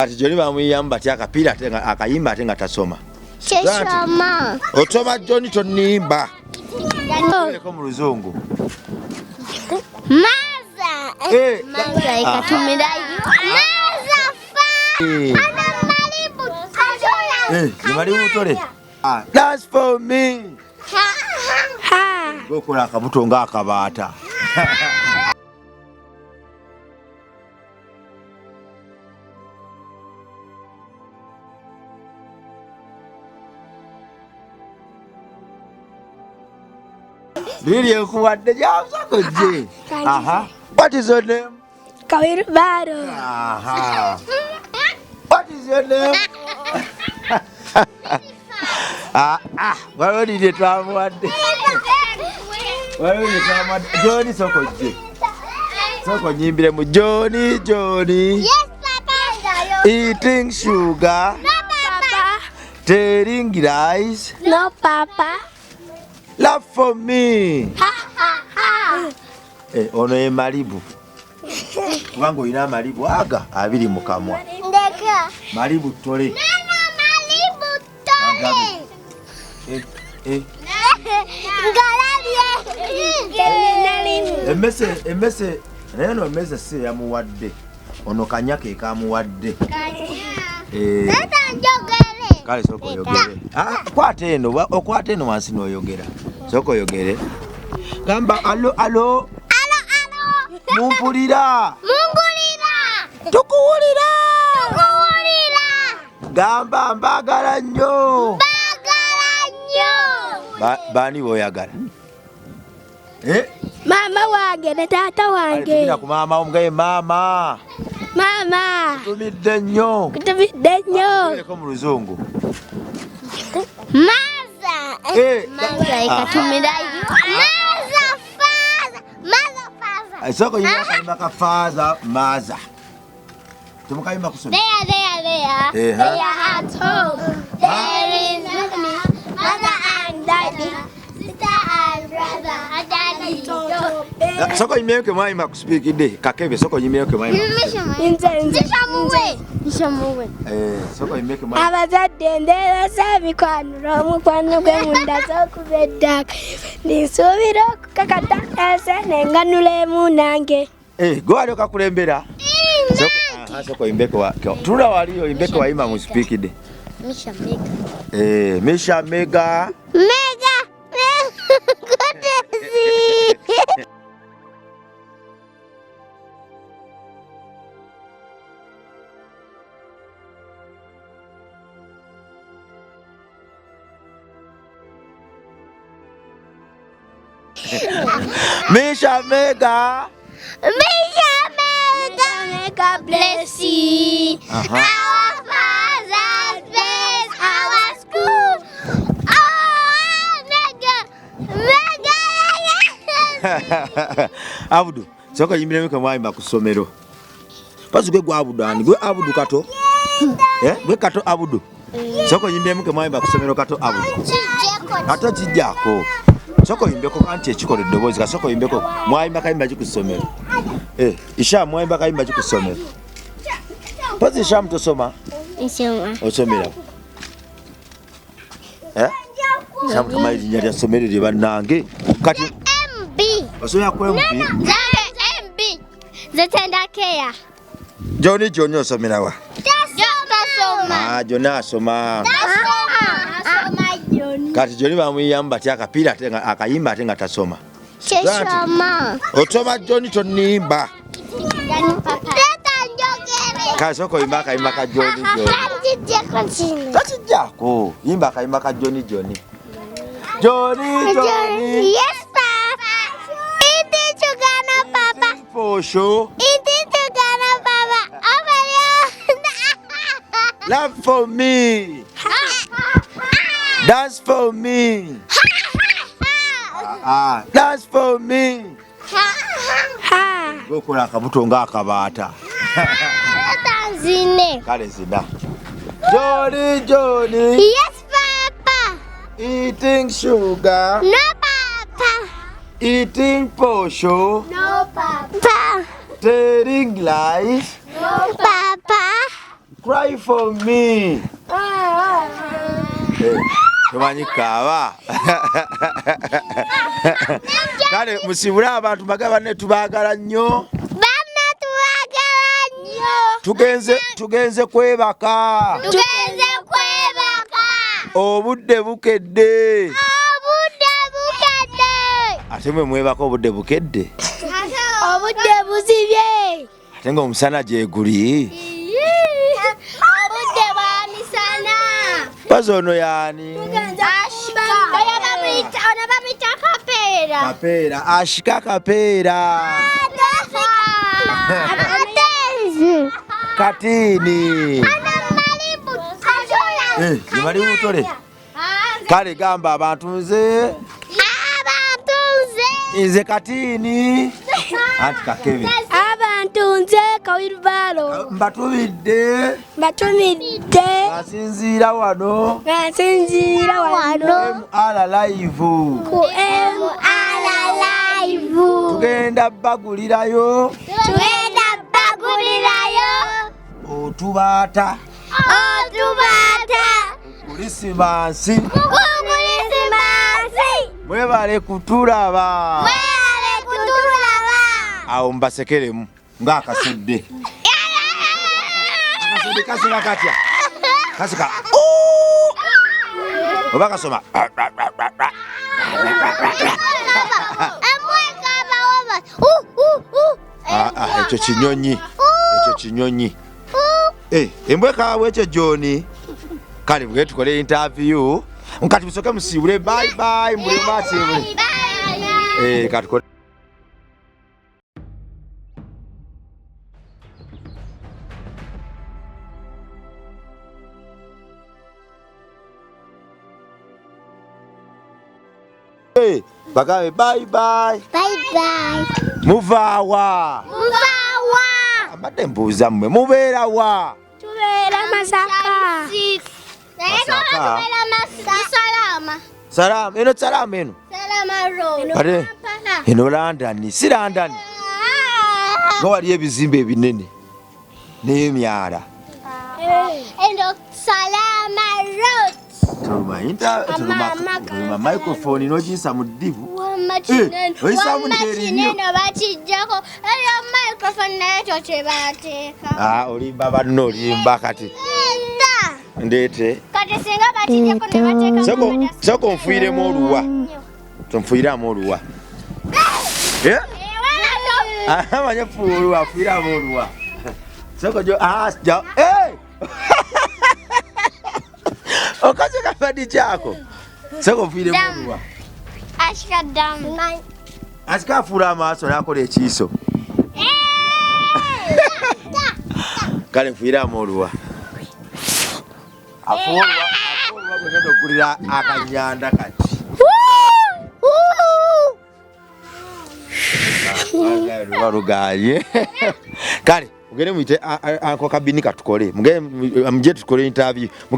Ati Johnny bamuyamba ati akapiira akayimba ate nga tasoma. Chesoma. Otoma Johnny tonimba. Ko mu luzungu. Maza. Maza ikatumira Maza fa. Ana malibu. Malibu tole. That's for me. Ha. Gokola akabuto nga akabaata. Really, what the jobs are good. What is your name? Kawirubaro. What is your name? Why did you travel one day? Why did you travel? Johnny Soko J. Soko Jimbire mu Johnny. Yes, Papa. Eating sugar. No, Papa. Telling lies. No, Papa. Love for me. Ha. Ono ye Malibu. Wango ina Malibu aga abiri mu kamwa. Ndeka. Malibu tole. Nana Malibu tole. Ngalabye. Emese neno emese se yamuwadde. Ono kanyake kamuwadde. Tata njogere. Kale soko yogere. Okwate eno wansi noyogera. Soko yogere. Gamba alo. Mumpulira. Tukuwulira. Gamba mbagala nnyo. Bani boyagala? Mama wange ne tata wange. Alipina ku mama omgaye mama. Tumidde nnyo. Ko mu luzungu. Maza. Maza ikatumira Maza faza. Soko yina kalima ka faza maza. Tumukayimba kusoma. There. They are at home. There is me, mother and daddy, sister and brother, and daddy. Soko yimeke mwayimba kuspeakide. Kakebe soko yimeke mwayimba. Nishamuwe. Soko yimeke mwayimba. Abazadde ndera sabikwano omukwano gwe munda z'okubeddaka. Ninsuubira okukakata ese nenganulemu nange. Gwali okakulembera. Soko imbeke wa tula waliyo imbeke wa ima mu speakide. Misha Mega. Misha Mega. Misha Mega. God bless you. Our Father's place, our school. Mega. Abudu, soko yimire meka mwayimba ku somero. Pasu gwe Abudu ani, gwe Abudu kato. Gwe kato Abudu. Soko yimire meka mwayimba ku somero kato Abudu. Kato kijjako. Soko yimbeko anti ekikole dobozi ka soko yimbeko mwayimba kayimba ku somero. Isha mwayimba kayimba ku somero. Pazi Isha mtosoma? Isoma. Osomera. Shamu kama ilinya ya somero liba nange. Kati MB. Osoya ku MB. MB. Zetenda care. Johnny osomera wa. Soma. Johnny asoma. Johnny. Kati Johnny bamuyamba ati akapiira akayimba ate nga tasoma. Chesoma. Otoma Johnny tonimba. Tata njogere. Kasoko yimba kayimba ka Johnny. Tatijjako. Yimba kayimba ka Johnny. Johnny. Yes, Papa. Eating sugar, no, Papa. For sure. Eating sugar, no, Papa. Over here. Love for me. Dance for me. Dance for me. Gokola akabuto nga akabaata. Tanzine. Kale zina. Johnny. Yes, Papa. Eating sugar. No, Papa. Eating posho. No, Papa. Telling lies. No, Papa. Cry for me. Tumanyi kaaba. Kale musibule abantu bagaba ne tubagala nnyo. Bana tubagala nnyo. Tugenze kwebaka. Obudde bukedde. Ate mwe mwebaka obudde bukedde. Obudde buzibye. Ate nga omusana gye guli. Obudde bwamisana. Bazo ono yaani. Kapeera. Ashika kapeera. Katini. Mali butole. Kale gamba abantu nze. Nze Katini. Anti kakebe. Abantu nze Kawilbalo. Mbatumidde. Asinziira wano. MR live. Ku MR live. Tugenda bagulirayo. Otubaata. Kulisimansi. Mwebale kutulaba. Awo mbasekeremu ng'akasudde. Akasudde kaseka katya? Kaseka. Oba kasoma. Ekyo kinyonyi. Embwa ekaawa ekyo John. Kale bwe tukole interview. Nkati musoke musiibule bye mbule maasiibule. Katukole. Bagawe bye. Muvaawa. Abadde mbuuza mmwe mubeera wa? Tubeera Masaka. Salama. Eno Salama eno. Ate eno London. Si London. Nga waliyo ebizimbe ebinene n'emyala. Eno Salama Road. Tuluma microphone n'ogiyisa mu ddibu. Olimba banno olimba kati. Ndeete. Soko onfuiremu oluwa. Tonfuiramu oluwa. Amanya fuula oluwa, afuiramu oluwa. Soko jo okaze kafadi kyako. Soko onfuiremu oluwa. Asika afuula amaaso n'akola ekiiso. Kale nfuiramu oluwa. Afuwa gwegenda okugulira akanyanda kati. Lugaye. Kale mugende muyite Anko Kabini katukole. Mugende tukole interview.